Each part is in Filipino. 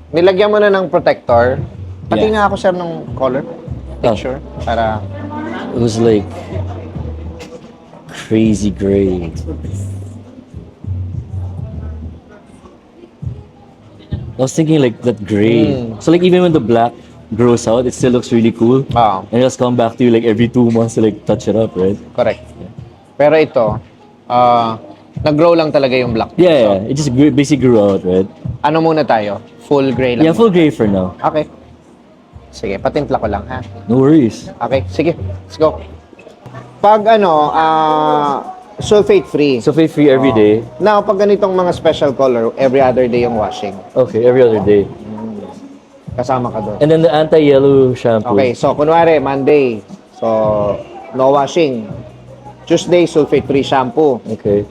Nilagyan mo na ng protector. Pati Yeah. nga ako, sir, ng color picture. Para, It was like crazy gray. I was thinking like that gray. So like even when the black grows out, it still looks really cool. And just come back to you like every 2 months to like touch it up, right? correct. Pero ito, nag-grow lang talaga yung black. Yeah, yeah. It just basically grew out, right? Ano muna tayo? Full gray lang. Yeah, full gray for now. Okay. Sige, patimpla ko lang, ha? No worries. Okay, sige. Let's go. Pag sulfate free. So feel free every day. Now, pag ganitong mga special color, every other day yung washing. Okay, every other day. Kasama ka doon. And then the anti-yellow shampoo. Okay, so kunwari, Monday. So, no washing. Tuesday, sulfate-free shampoo. Okay.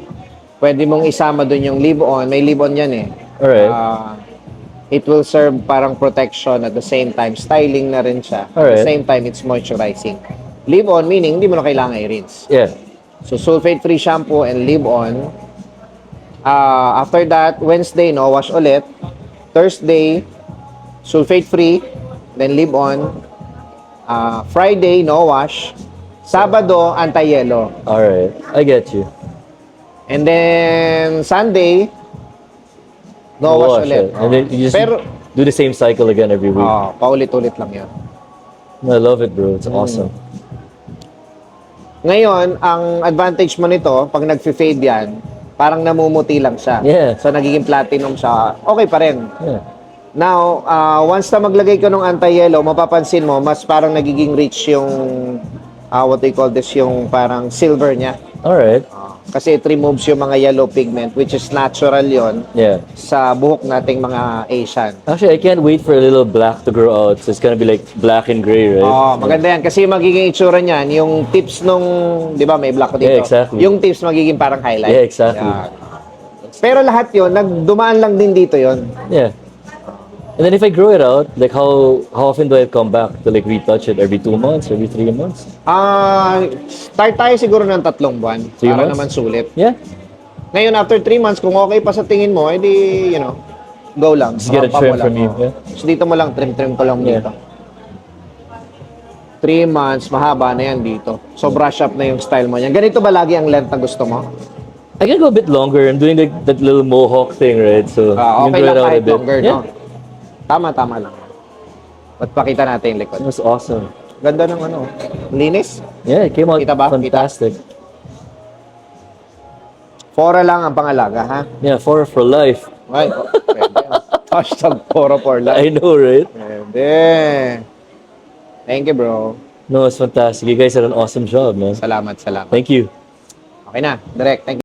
Pwede mong isama doon yung leave-on. May leave-on yan eh. Alright. It will serve parang protection at the same time. Styling na rin siya. At the Alright. same time, it's moisturizing. Leave-on meaning hindi mo na kailangan i-rinse. Yeah. So, sulfate-free shampoo and leave-on. After that, Wednesday, no wash ulit. Thursday, sulfate-free, then leave-on. Friday, no wash. Sabado, anti-yellow. Alright. I get you. And then, Sunday, no wash ulit. And then you just Pero, do the same cycle again every week. paulit-ulit lang yun. I love it, bro. It's awesome. Ngayon, ang advantage mo nito, pag nag-fade yan, parang namumuti lang siya. Yeah. So, nagiging platinum siya. Okay pa rin. Yeah. Now, once na maglagay ka ng anti-yellow, mapapansin mo, mas parang nagiging rich yung, what they call this, yung parang silver niya. Alright. Kasi it removes yung mga yellow pigment, which is natural yon Yeah. sa buhok nating mga Asian. Actually, I can't wait for a little black to grow out. So it's gonna be like black and gray, right? Maganda yan. Kasi magiging itsura niyan, yung tips nung, di ba, may black ko dito. Yeah, exactly. Yung tips magiging parang highlight. Yeah, exactly. Yan. Pero lahat yon nagdumaan lang din dito yon. Yeah. And then if I grow it out, like how often do I come back to like retouch it? Every 2 months, every 3 months? Start tayo siguro ng 3 buwan. 3 Para months? naman sulit. Yeah. Ngayon, after 3 months, kung okay pa sa tingin mo, edi, go lang. Just get a Rampa mo trim lang, from you, oh. yeah. So, dito mo lang, trim ko lang Yeah. dito. 3 months, mahaba na yan dito. So, brush up na yung style mo yan. Ganito ba lagi ang length na gusto mo? I can go a bit longer. I'm doing like that little mohawk thing, right? So you can Okay grow lang it out a kahit bit. longer, Yeah. no? Tama lang. At pakita natin yung likod. It was awesome. Ganda ng linis. Yeah, it came out Kita ba? fantastic. Fora lang ang pangalaga, ha? Yeah, for life. Ay, pwede. Hashtag Fora for life. I know, right? Pwede. Thank you, bro. No, it's fantastic. You guys did an awesome job, man. Salamat. Thank you. Okay na, direct. Thank you.